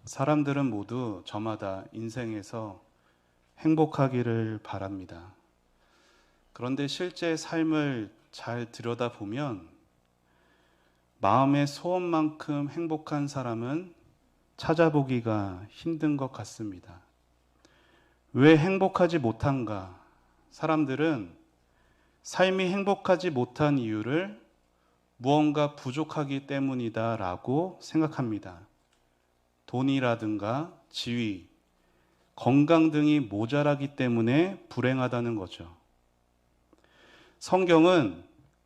사람들은 모두 저마다 인생에서 행복하기를 바랍니다. 그런데 실제 삶을 잘 들여다보면 마음의 소원만큼 행복한 사람은 찾아보기가 힘든 것 같습니다. 왜 행복하지 못한가? 사람들은 삶이 행복하지 못한 이유를 무언가 부족하기 때문이다라고 생각합니다. 돈이라든가 지위, 건강 등이 모자라기 때문에 불행하다는 거죠. 성경은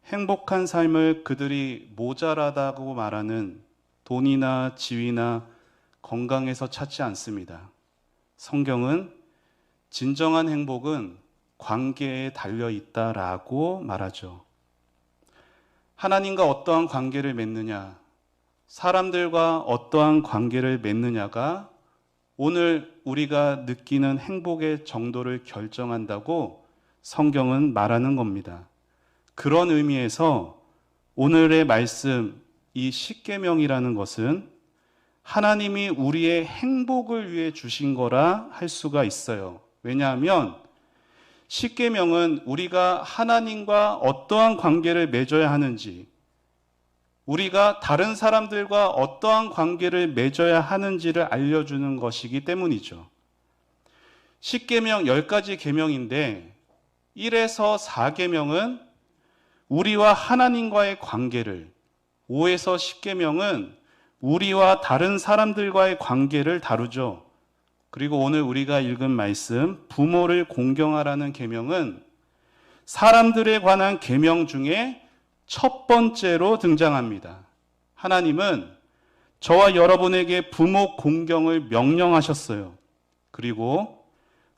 행복한 삶을 그들이 모자라다고 말하는 돈이나 지위나 건강에서 찾지 않습니다. 성경은 진정한 행복은 관계에 달려 있다라고 말하죠. 하나님과 어떠한 관계를 맺느냐, 사람들과 어떠한 관계를 맺느냐가 오늘 우리가 느끼는 행복의 정도를 결정한다고 성경은 말하는 겁니다. 그런 의미에서 오늘의 말씀, 이 십계명이라는 것은 하나님이 우리의 행복을 위해 주신 거라 할 수가 있어요. 왜냐하면 십계명은 우리가 하나님과 어떠한 관계를 맺어야 하는지, 우리가 다른 사람들과 어떠한 관계를 맺어야 하는지를 알려주는 것이기 때문이죠. 십계명 10가지 계명인데 1에서 4계명은 우리와 하나님과의 관계를, 5에서 10계명은 우리와 다른 사람들과의 관계를 다루죠. 그리고 오늘 우리가 읽은 말씀, 부모를 공경하라는 계명은 사람들에 관한 계명 중에 첫 번째로 등장합니다. 하나님은 저와 여러분에게 부모 공경을 명령하셨어요. 그리고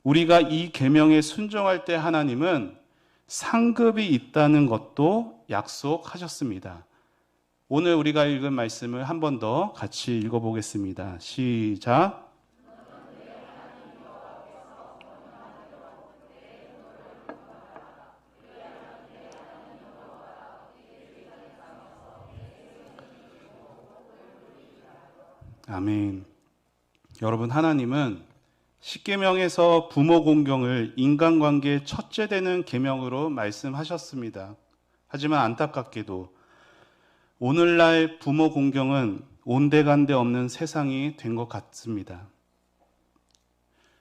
우리가 이 계명에 순종할 때 하나님은 상급이 있다는 것도 약속하셨습니다. 오늘 우리가 읽은 말씀을 한 번 더 같이 읽어보겠습니다. 시작. 아멘. 여러분, 하나님은 십계명에서 부모 공경을 인간관계의 첫째 되는 계명으로 말씀하셨습니다. 하지만 안타깝게도 오늘날 부모 공경은 온데간데 없는 세상이 된 것 같습니다.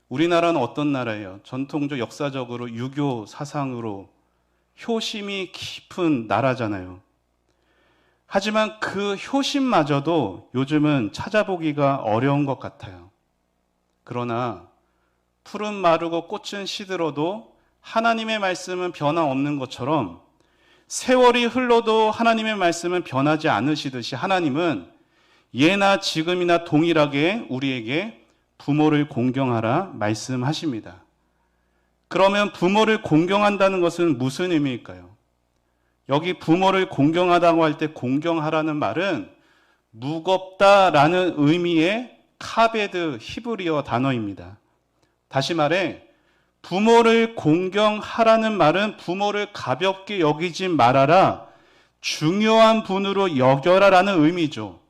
우리나라는 어떤 나라예요? 전통적 역사적으로 유교 사상으로 효심이 깊은 나라잖아요. 하지만 그 효심마저도 요즘은 찾아보기가 어려운 것 같아요. 그러나 푸른 마르고 꽃은 시들어도 하나님의 말씀은 변함없는 것처럼 세월이 흘러도 하나님의 말씀은 변하지 않으시듯이 하나님은 예나 지금이나 동일하게 우리에게 부모를 공경하라 말씀하십니다. 그러면 부모를 공경한다는 것은 무슨 의미일까요? 여기 부모를 공경하다고 할 때 공경하라는 말은 무겁다라는 의미의 카베드 히브리어 단어입니다. 다시 말해 부모를 공경하라는 말은 부모를 가볍게 여기지 말아라, 중요한 분으로 여겨라라는 의미죠.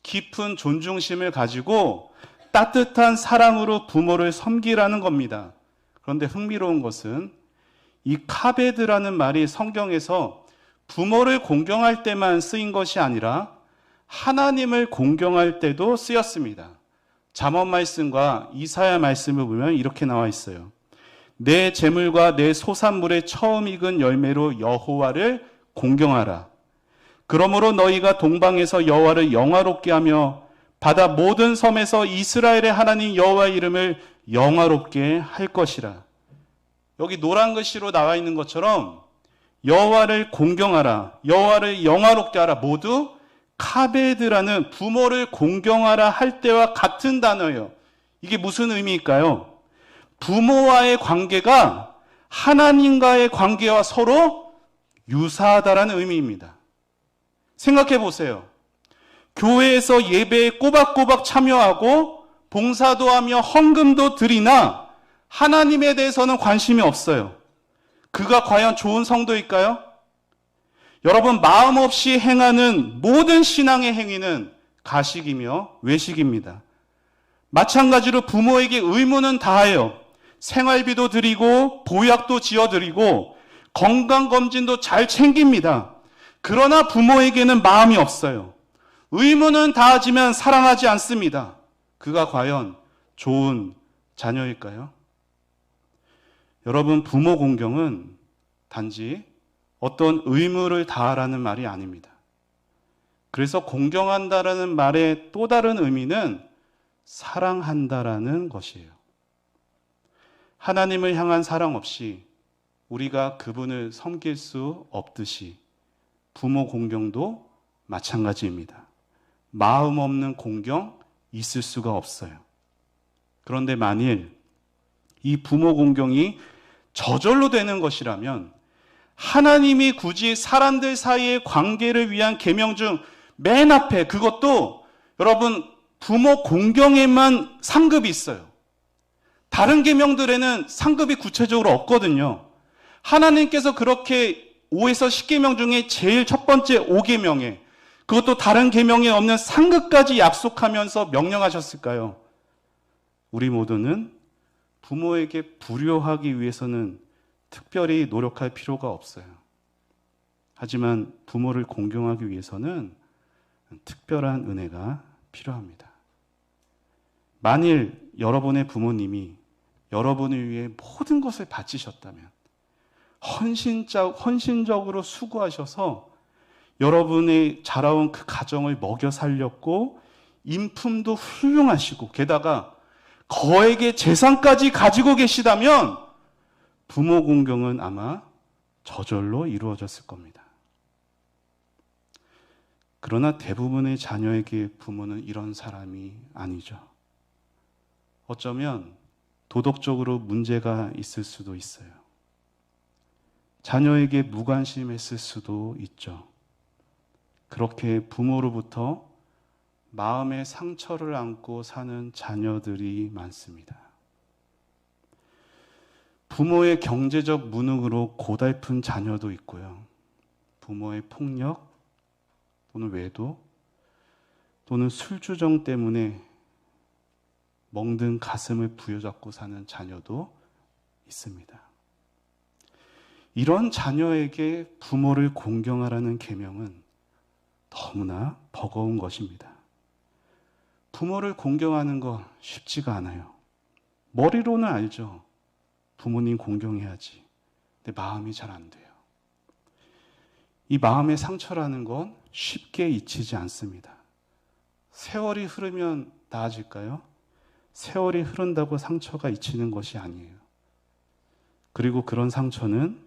깊은 존중심을 가지고 따뜻한 사랑으로 부모를 섬기라는 겁니다. 그런데 흥미로운 것은 이 카베드라는 말이 성경에서 부모를 공경할 때만 쓰인 것이 아니라 하나님을 공경할 때도 쓰였습니다. 잠언 말씀과 이사야 말씀을 보면 이렇게 나와 있어요. 내 재물과 내 소산물의 처음 익은 열매로 여호와를 공경하라. 그러므로 너희가 동방에서 여호와를 영화롭게 하며 바다 모든 섬에서 이스라엘의 하나님 여호와의 이름을 영화롭게 할 것이라. 여기 노란 글씨로 나와 있는 것처럼 여호와를 공경하라, 여호와를 영화롭게 하라, 모두 카베드라는 부모를 공경하라 할 때와 같은 단어예요. 이게 무슨 의미일까요? 부모와의 관계가 하나님과의 관계와 서로 유사하다라는 의미입니다. 생각해 보세요. 교회에서 예배에 꼬박꼬박 참여하고 봉사도 하며 헌금도 드리나 하나님에 대해서는 관심이 없어요. 그가 과연 좋은 성도일까요? 여러분, 마음 없이 행하는 모든 신앙의 행위는 가식이며 외식입니다. 마찬가지로 부모에게 의무는 다해요. 생활비도 드리고 보약도 지어드리고 건강검진도 잘 챙깁니다. 그러나 부모에게는 마음이 없어요. 의무는 다하지만 사랑하지 않습니다. 그가 과연 좋은 자녀일까요? 여러분, 부모 공경은 단지 어떤 의무를 다하라는 말이 아닙니다. 그래서 공경한다라는 말의 또 다른 의미는 사랑한다라는 것이에요. 하나님을 향한 사랑 없이 우리가 그분을 섬길 수 없듯이 부모 공경도 마찬가지입니다. 마음 없는 공경 있을 수가 없어요. 그런데 만일 이 부모 공경이 저절로 되는 것이라면 하나님이 굳이 사람들 사이의 관계를 위한 계명 중 맨 앞에, 그것도 여러분 부모 공경에만 상급이 있어요. 다른 계명들에는 상급이 구체적으로 없거든요. 하나님께서 그렇게 5에서 10계명 중에 제일 첫 번째 5계명에, 그것도 다른 계명에 없는 상급까지 약속하면서 명령하셨을까요? 우리 모두는 부모에게 불효하기 위해서는 특별히 노력할 필요가 없어요. 하지만 부모를 공경하기 위해서는 특별한 은혜가 필요합니다. 만일 여러분의 부모님이 여러분을 위해 모든 것을 바치셨다면, 헌신적으로 수고하셔서 여러분의 자라온 그 가정을 먹여 살렸고 인품도 훌륭하시고 게다가 거액의 재산까지 가지고 계시다면 부모 공경은 아마 저절로 이루어졌을 겁니다. 그러나 대부분의 자녀에게 부모는 이런 사람이 아니죠. 어쩌면 도덕적으로 문제가 있을 수도 있어요. 자녀에게 무관심했을 수도 있죠. 그렇게 부모로부터 마음의 상처를 안고 사는 자녀들이 많습니다. 부모의 경제적 무능으로 고달픈 자녀도 있고요. 부모의 폭력 또는 외도 또는 술주정 때문에 멍든 가슴을 부여잡고 사는 자녀도 있습니다. 이런 자녀에게 부모를 공경하라는 계명은 너무나 버거운 것입니다. 부모를 공경하는 거 쉽지가 않아요. 머리로는 알죠. 부모님 공경해야지. 근데 마음이 잘 안 돼요. 이 마음의 상처라는 건 쉽게 잊히지 않습니다. 세월이 흐르면 나아질까요? 세월이 흐른다고 상처가 잊히는 것이 아니에요. 그리고 그런 상처는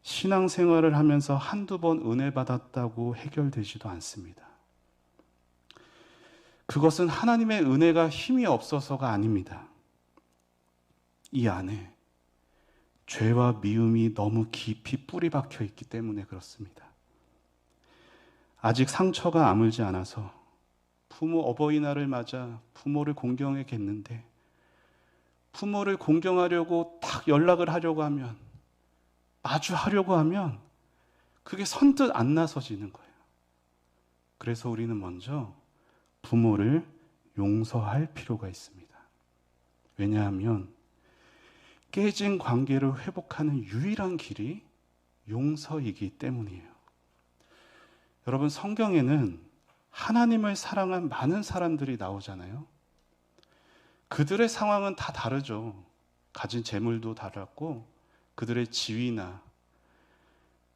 신앙생활을 하면서 한두 번 은혜 받았다고 해결되지도 않습니다. 그것은 하나님의 은혜가 힘이 없어서가 아닙니다. 이 안에 죄와 미움이 너무 깊이 뿌리 박혀 있기 때문에 그렇습니다. 아직 상처가 아물지 않아서 부모 어버이날을 맞아 부모를 공경하겠는데 부모를 공경하려고 딱 연락을 하려고 하면, 마주하려고 하면 그게 선뜻 안 나서지는 거예요. 그래서 우리는 먼저 부모를 용서할 필요가 있습니다. 왜냐하면 깨진 관계를 회복하는 유일한 길이 용서이기 때문이에요. 여러분, 성경에는 하나님을 사랑한 많은 사람들이 나오잖아요. 그들의 상황은 다 다르죠. 가진 재물도 달랐고 그들의 지위나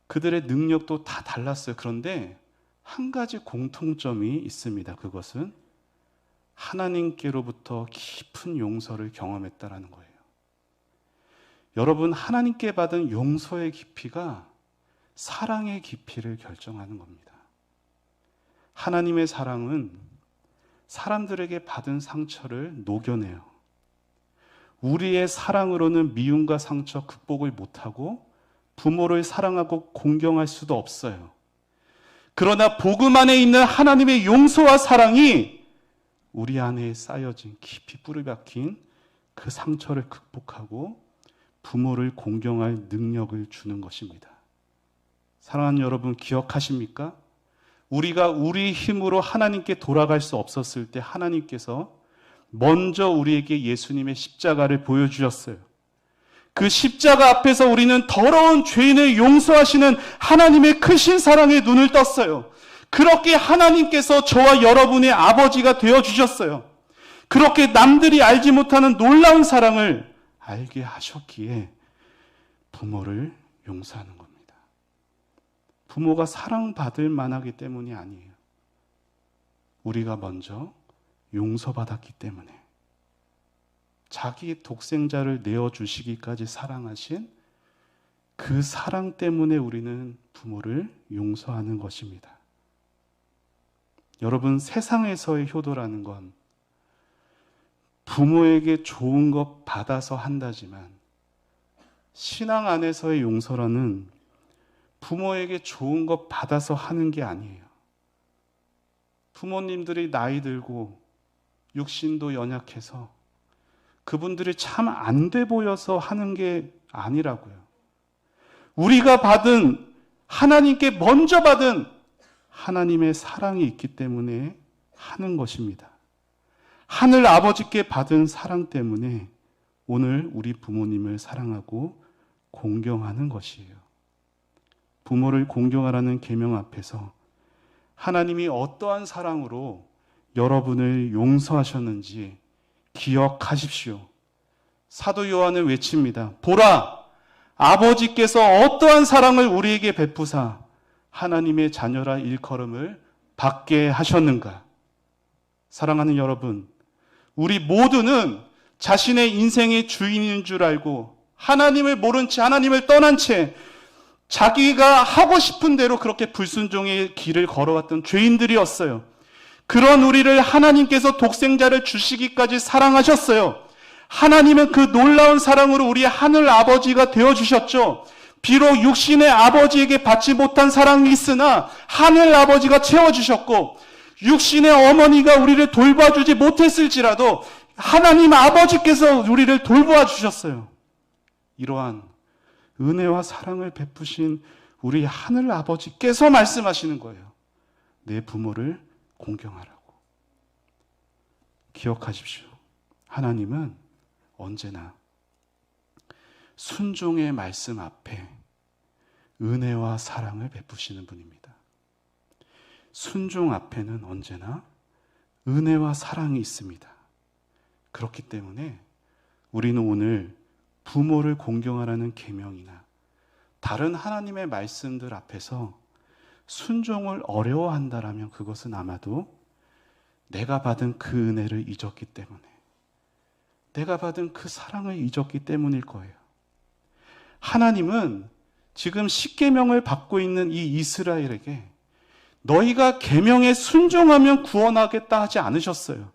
그들의 능력도 다 달랐어요. 그런데 한 가지 공통점이 있습니다. 그것은 하나님께로부터 깊은 용서를 경험했다라는 거예요. 여러분, 하나님께 받은 용서의 깊이가 사랑의 깊이를 결정하는 겁니다. 하나님의 사랑은 사람들에게 받은 상처를 녹여내요. 우리의 사랑으로는 미움과 상처 극복을 못하고 부모를 사랑하고 공경할 수도 없어요. 그러나 복음 안에 있는 하나님의 용서와 사랑이 우리 안에 쌓여진 깊이 뿌리 박힌 그 상처를 극복하고 부모를 공경할 능력을 주는 것입니다. 사랑하는 여러분, 기억하십니까? 우리가 우리 힘으로 하나님께 돌아갈 수 없었을 때 하나님께서 먼저 우리에게 예수님의 십자가를 보여주셨어요. 그 십자가 앞에서 우리는 더러운 죄인을 용서하시는 하나님의 크신 사랑에 눈을 떴어요. 그렇게 하나님께서 저와 여러분의 아버지가 되어주셨어요. 그렇게 남들이 알지 못하는 놀라운 사랑을 알게 하셨기에 부모를 용서하는 겁니다. 부모가 사랑받을 만하기 때문이 아니에요. 우리가 먼저 용서받았기 때문에, 자기 독생자를 내어주시기까지 사랑하신 그 사랑 때문에 우리는 부모를 용서하는 것입니다. 여러분, 세상에서의 효도라는 건 부모에게 좋은 것 받아서 한다지만, 신앙 안에서의 용서라는 부모에게 좋은 것 받아서 하는 게 아니에요. 부모님들이 나이 들고 육신도 연약해서 그분들이 참 안 돼 보여서 하는 게 아니라고요. 우리가 받은, 하나님께 먼저 받은 하나님의 사랑이 있기 때문에 하는 것입니다. 하늘 아버지께 받은 사랑 때문에 오늘 우리 부모님을 사랑하고 공경하는 것이에요. 부모를 공경하라는 계명 앞에서 하나님이 어떠한 사랑으로 여러분을 용서하셨는지 기억하십시오. 사도 요한은 외칩니다. 보라, 아버지께서 어떠한 사랑을 우리에게 베푸사 하나님의 자녀라 일컬음을 받게 하셨는가. 사랑하는 여러분, 우리 모두는 자신의 인생의 주인인 줄 알고 하나님을 모른 채, 하나님을 떠난 채 자기가 하고 싶은 대로 그렇게 불순종의 길을 걸어왔던 죄인들이었어요. 그런 우리를 하나님께서 독생자를 주시기까지 사랑하셨어요. 하나님은 그 놀라운 사랑으로 우리의 하늘 아버지가 되어주셨죠. 비록 육신의 아버지에게 받지 못한 사랑이 있으나 하늘 아버지가 채워주셨고, 육신의 어머니가 우리를 돌봐주지 못했을지라도 하나님 아버지께서 우리를 돌보아 주셨어요. 이러한 은혜와 사랑을 베푸신 우리 하늘 아버지께서 말씀하시는 거예요. 내 부모를 공경하라고. 기억하십시오. 하나님은 언제나 순종의 말씀 앞에 은혜와 사랑을 베푸시는 분입니다. 순종 앞에는 언제나 은혜와 사랑이 있습니다. 그렇기 때문에 우리는 오늘 부모를 공경하라는 계명이나 다른 하나님의 말씀들 앞에서 순종을 어려워한다라면 그것은 아마도 내가 받은 그 은혜를 잊었기 때문에, 내가 받은 그 사랑을 잊었기 때문일 거예요. 하나님은 지금 십계명을 받고 있는 이 이스라엘에게 너희가 계명에 순종하면 구원하겠다 하지 않으셨어요.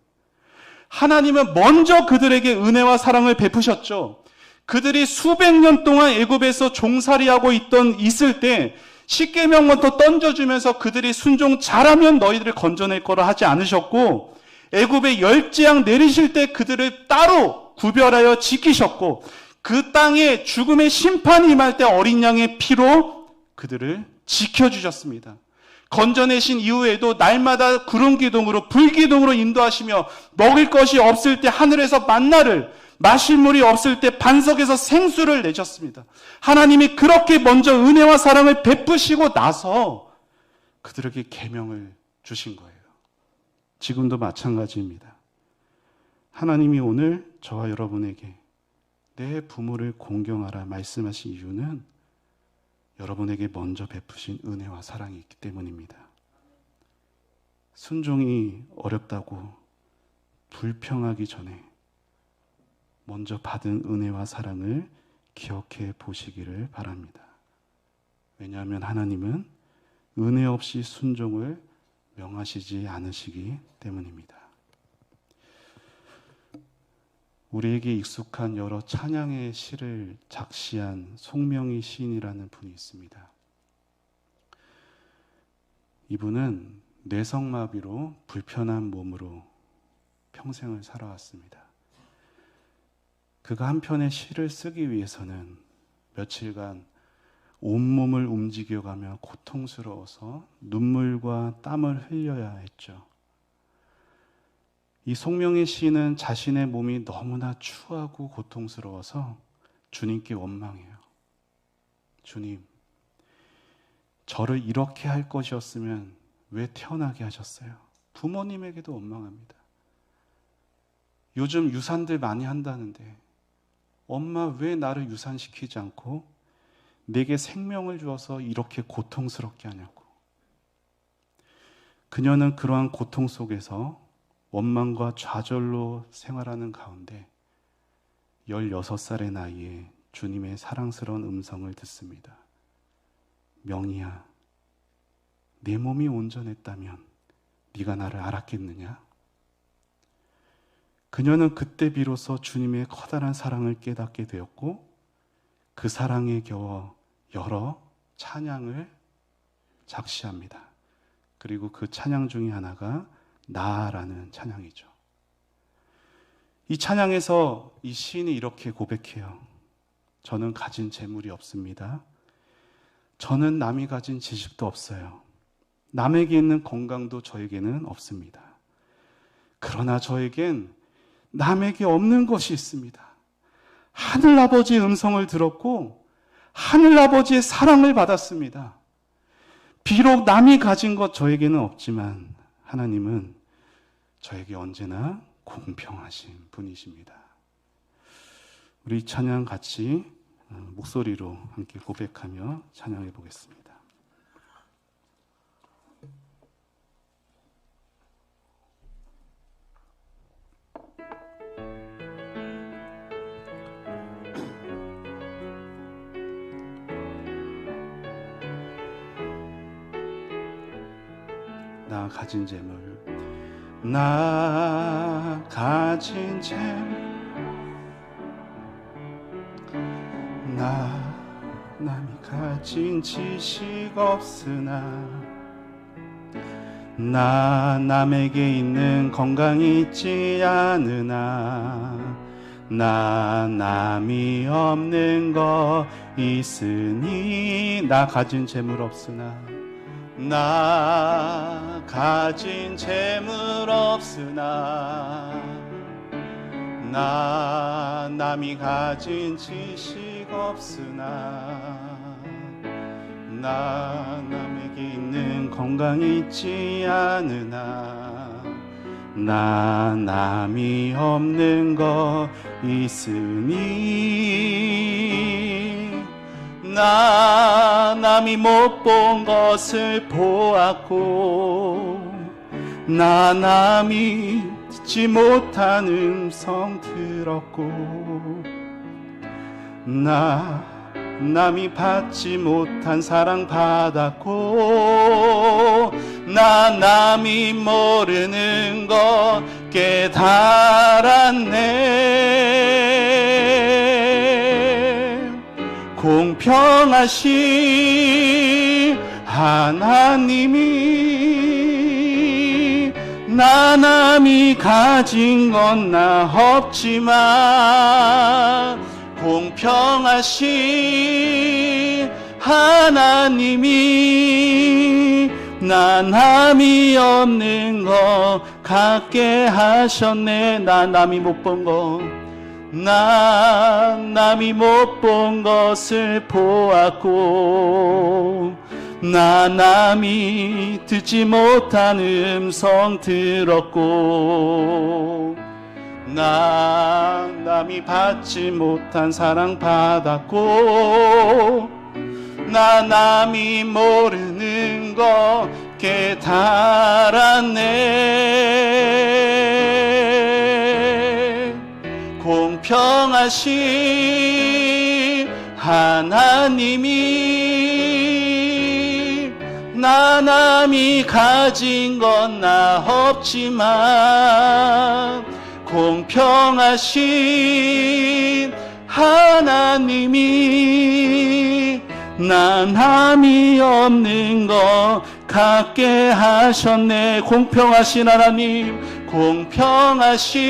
하나님은 먼저 그들에게 은혜와 사랑을 베푸셨죠. 그들이 수백 년 동안 애굽에서 종살이하고 있을 때 십계명부터 던져주면서 그들이 순종 잘하면 너희들을 건져낼 거라 하지 않으셨고, 애굽의 열재앙 내리실 때 그들을 따로 구별하여 지키셨고, 그 땅에 죽음의 심판이 임할 때 어린 양의 피로 그들을 지켜주셨습니다. 건져내신 이후에도 날마다 구름 기둥으로 불 기둥으로 인도하시며, 먹을 것이 없을 때 하늘에서 만나를, 마실 물이 없을 때 반석에서 생수를 내셨습니다. 하나님이 그렇게 먼저 은혜와 사랑을 베푸시고 나서 그들에게 계명을 주신 거예요. 지금도 마찬가지입니다. 하나님이 오늘 저와 여러분에게 내 부모를 공경하라 말씀하신 이유는 여러분에게 먼저 베푸신 은혜와 사랑이 있기 때문입니다. 순종이 어렵다고 불평하기 전에 먼저 받은 은혜와 사랑을 기억해 보시기를 바랍니다. 왜냐하면 하나님은 은혜 없이 순종을 명하시지 않으시기 때문입니다. 우리에게 익숙한 여러 찬양의 시를 작시한 송명희 시인이라는 분이 있습니다. 이분은 뇌성마비로 불편한 몸으로 평생을 살아왔습니다. 그가 한 편의 시를 쓰기 위해서는 며칠간 온몸을 움직여가며 고통스러워서 눈물과 땀을 흘려야 했죠. 이 송명의 시인은 자신의 몸이 너무나 추하고 고통스러워서 주님께 원망해요. 주님, 저를 이렇게 할 것이었으면 왜 태어나게 하셨어요? 부모님에게도 원망합니다. 요즘 유산들 많이 한다는데 엄마 왜 나를 유산시키지 않고 내게 생명을 주어서 이렇게 고통스럽게 하냐고. 그녀는 그러한 고통 속에서 원망과 좌절로 생활하는 가운데 16살의 나이에 주님의 사랑스러운 음성을 듣습니다. 명희야, 내 몸이 온전했다면 네가 나를 알았겠느냐? 그녀는 그때 비로소 주님의 커다란 사랑을 깨닫게 되었고 그 사랑에 겨워 여러 찬양을 작시합니다. 그리고 그 찬양 중에 하나가 나라는 찬양이죠. 이 찬양에서 이 시인이 이렇게 고백해요. 저는 가진 재물이 없습니다. 저는 남이 가진 지식도 없어요. 남에게 있는 건강도 저에게는 없습니다. 그러나 저에겐 남에게 없는 것이 있습니다. 하늘아버지의 음성을 들었고 하늘아버지의 사랑을 받았습니다. 비록 남이 가진 것 저에게는 없지만 하나님은 저에게 언제나 공평하신 분이십니다. 우리 이 찬양 같이 목소리로 함께 고백하며 찬양해 보겠습니다. 나 가진 재물, 나 가진 재물, 남이 가진 지식 없으나 나 남에게 있는 건강이 있지 않으나 나 남이 없는 거 있으니 나 가진 재물 없으나 나 가진 재물 없으나 나 남이 가진 지식 없으나 나 남에게 있는 건강이 있지 않으나 나 남이 없는 거 있으니 나 남이 못 본 것을 보았고 나 남이 듣지 못한 음성 들었고 나 남이 받지 못한 사랑 받았고 나 남이 모르는 것 깨달았네. 공평하신 하나님이 나 남이 가진 건 나 없지만 공평하신 하나님이 나 남이 없는 거 갖게 하셨네. 나 남이 못 본 거 나 남이 못 본 것을 보았고 나 남이 듣지 못한 음성 들었고 나 남이 받지 못한 사랑 받았고 나 남이 모르는 거 깨달았네. 공평하신 하나님이 나 남이 가진 건 나 없지만 공평하신 하나님이 나 남이 없는 거 갖게 하셨네. 공평하신 하나님, 공평하신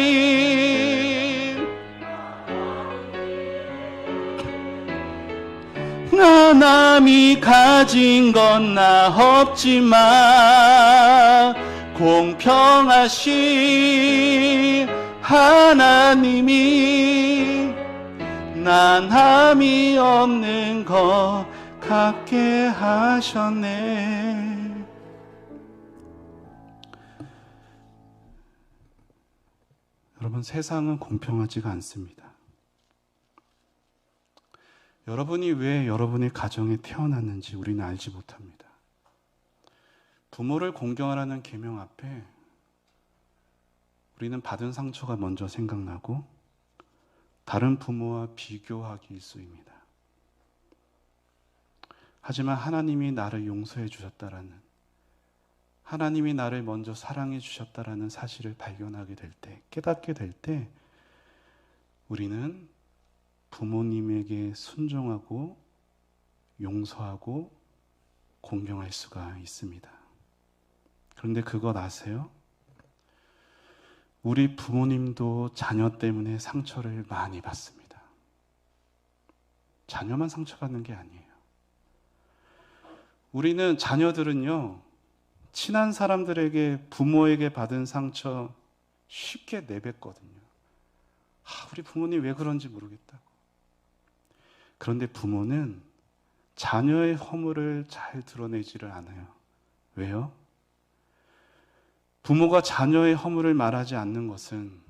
나 남이 가진 건 나 없지만 공평하신 공평하신 하나님이 난함이 없는 것 같게 하셨네. 여러분, 세상은 공평하지가 않습니다. 여러분이 왜 여러분의 가정에 태어났는지 우리는 알지 못합니다. 부모를 공경하라는 계명 앞에 우리는 받은 상처가 먼저 생각나고 다른 부모와 비교하기 일쑤입니다. 하지만 하나님이 나를 용서해 주셨다라는, 하나님이 나를 먼저 사랑해 주셨다라는 사실을 발견하게 될 때, 깨닫게 될 때 우리는 부모님에게 순종하고 용서하고 공경할 수가 있습니다. 그런데 그것 아세요? 우리 부모님도 자녀 때문에 상처를 많이 받습니다. 자녀만 상처받는 게 아니에요. 우리는, 자녀들은요, 친한 사람들에게, 부모에게 받은 상처 쉽게 내뱉거든요. 우리 부모님 왜 그런지 모르겠다고. 그런데 부모는 자녀의 허물을 잘 드러내지를 않아요. 왜요? 부모가 자녀의 허물을 말하지 않는 것은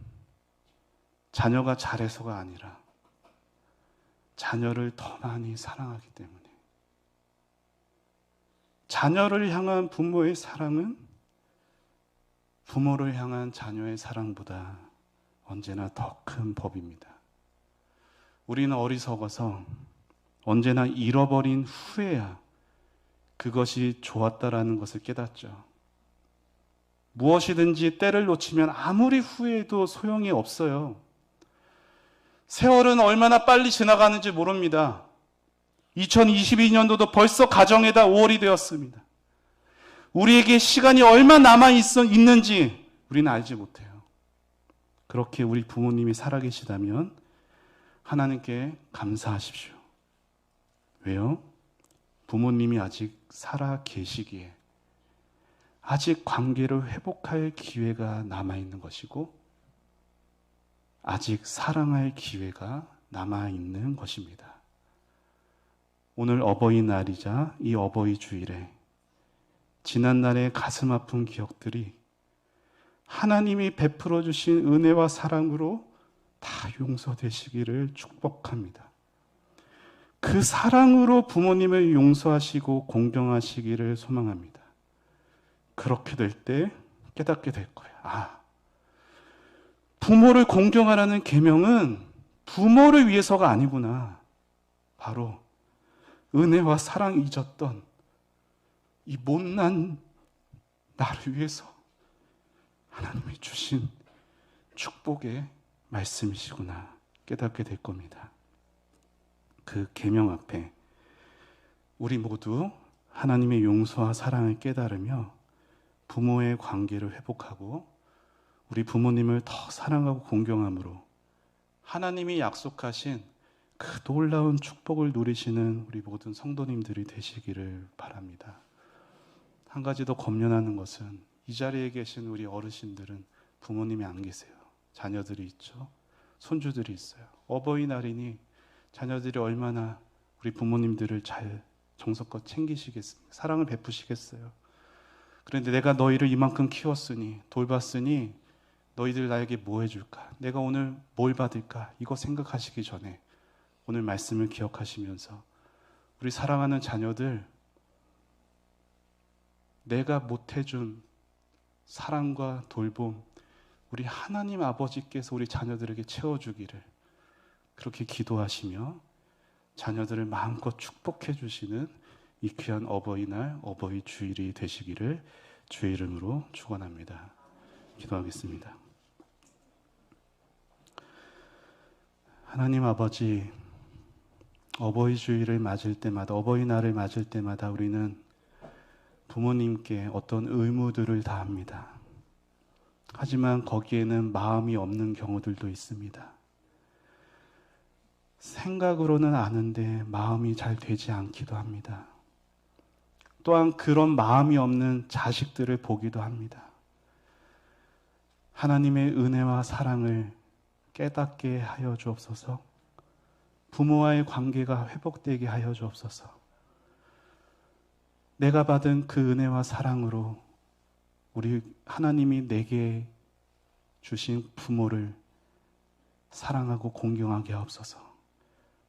자녀가 잘해서가 아니라 자녀를 더 많이 사랑하기 때문에. 자녀를 향한 부모의 사랑은 부모를 향한 자녀의 사랑보다 언제나 더 큰 법입니다. 우리는 어리석어서 언제나 잃어버린 후에야 그것이 좋았다라는 것을 깨닫죠. 무엇이든지 때를 놓치면 아무리 후회해도 소용이 없어요. 세월은 얼마나 빨리 지나가는지 모릅니다. 2022년도도 벌써 가정에다 5월이 되었습니다. 우리에게 시간이 얼마 남아있는지 우리는 알지 못해요. 그렇게 우리 부모님이 살아계시다면 하나님께 감사하십시오. 왜요? 부모님이 아직 살아계시기에 아직 관계를 회복할 기회가 남아있는 것이고 아직 사랑할 기회가 남아있는 것입니다. 오늘 어버이날이자 이 어버이 주일에 지난날의 가슴 아픈 기억들이 하나님이 베풀어 주신 은혜와 사랑으로 다 용서되시기를 축복합니다. 그 사랑으로 부모님을 용서하시고 공경하시기를 소망합니다. 그렇게 될 때 깨닫게 될 거예요. 부모를 공경하라는 계명은 부모를 위해서가 아니구나. 바로 은혜와 사랑이 잊었던 이 못난 나를 위해서 하나님이 주신 축복의 말씀이시구나 깨닫게 될 겁니다. 그 계명 앞에 우리 모두 하나님의 용서와 사랑을 깨달으며 부모의 관계를 회복하고 우리 부모님을 더 사랑하고 공경함으로 하나님이 약속하신 그 놀라운 축복을 누리시는 우리 모든 성도님들이 되시기를 바랍니다. 한 가지 더 검연하는 것은 이 자리에 계신 우리 어르신들은 부모님이 안 계세요. 자녀들이 있죠. 손주들이 있어요. 어버이날이니 자녀들이 얼마나 우리 부모님들을 잘 정성껏 챙기시겠습니까? 사랑을 베푸시겠어요. 그런데 내가 너희를 이만큼 키웠으니, 돌봤으니 너희들 나에게 뭐 해줄까? 내가 오늘 뭘 받을까? 이거 생각하시기 전에 오늘 말씀을 기억하시면서 우리 사랑하는 자녀들, 내가 못해준 사랑과 돌봄 우리 하나님 아버지께서 우리 자녀들에게 채워주기를 그렇게 기도하시며 자녀들을 마음껏 축복해 주시는 이 귀한 어버이날, 어버이 주일이 되시기를 주의 이름으로 축원합니다. 기도하겠습니다. 하나님 아버지, 어버이 주일을 맞을 때마다, 어버이날을 맞을 때마다 우리는 부모님께 어떤 의무들을 다합니다. 하지만 거기에는 마음이 없는 경우들도 있습니다. 생각으로는 아는데 마음이 잘 되지 않기도 합니다. 또한 그런 마음이 없는 자식들을 보기도 합니다. 하나님의 은혜와 사랑을 깨닫게 하여 주옵소서. 부모와의 관계가 회복되게 하여 주옵소서. 내가 받은 그 은혜와 사랑으로 우리 하나님이 내게 주신 부모를 사랑하고 공경하게 하옵소서.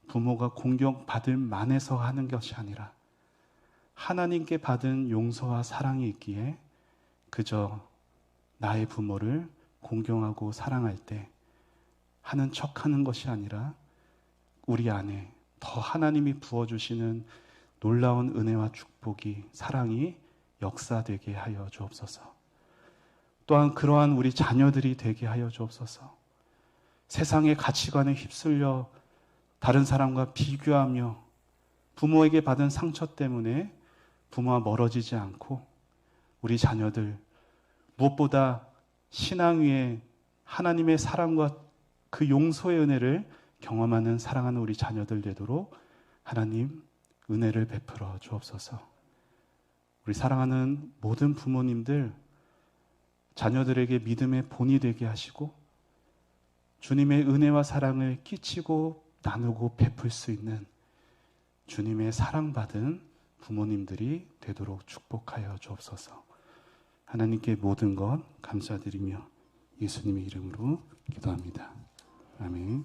부모가 공경받을 만해서 하는 것이 아니라 하나님께 받은 용서와 사랑이 있기에 그저 나의 부모를 공경하고 사랑할 때 하는 척하는 것이 아니라 우리 안에 더 하나님이 부어주시는 놀라운 은혜와 축복이, 사랑이 역사되게 하여 주옵소서. 또한 그러한 우리 자녀들이 되게 하여 주옵소서. 세상의 가치관에 휩쓸려 다른 사람과 비교하며 부모에게 받은 상처 때문에 부모와 멀어지지 않고 우리 자녀들 무엇보다 신앙 위에 하나님의 사랑과 그 용서의 은혜를 경험하는 사랑하는 우리 자녀들 되도록 하나님 은혜를 베풀어 주옵소서. 우리 사랑하는 모든 부모님들 자녀들에게 믿음의 본이 되게 하시고 주님의 은혜와 사랑을 끼치고 나누고 베풀 수 있는 주님의 사랑받은 부모님들이 되도록 축복하여 주옵소서. 하나님께 모든 것 감사드리며 예수님의 이름으로 기도합니다. 아멘.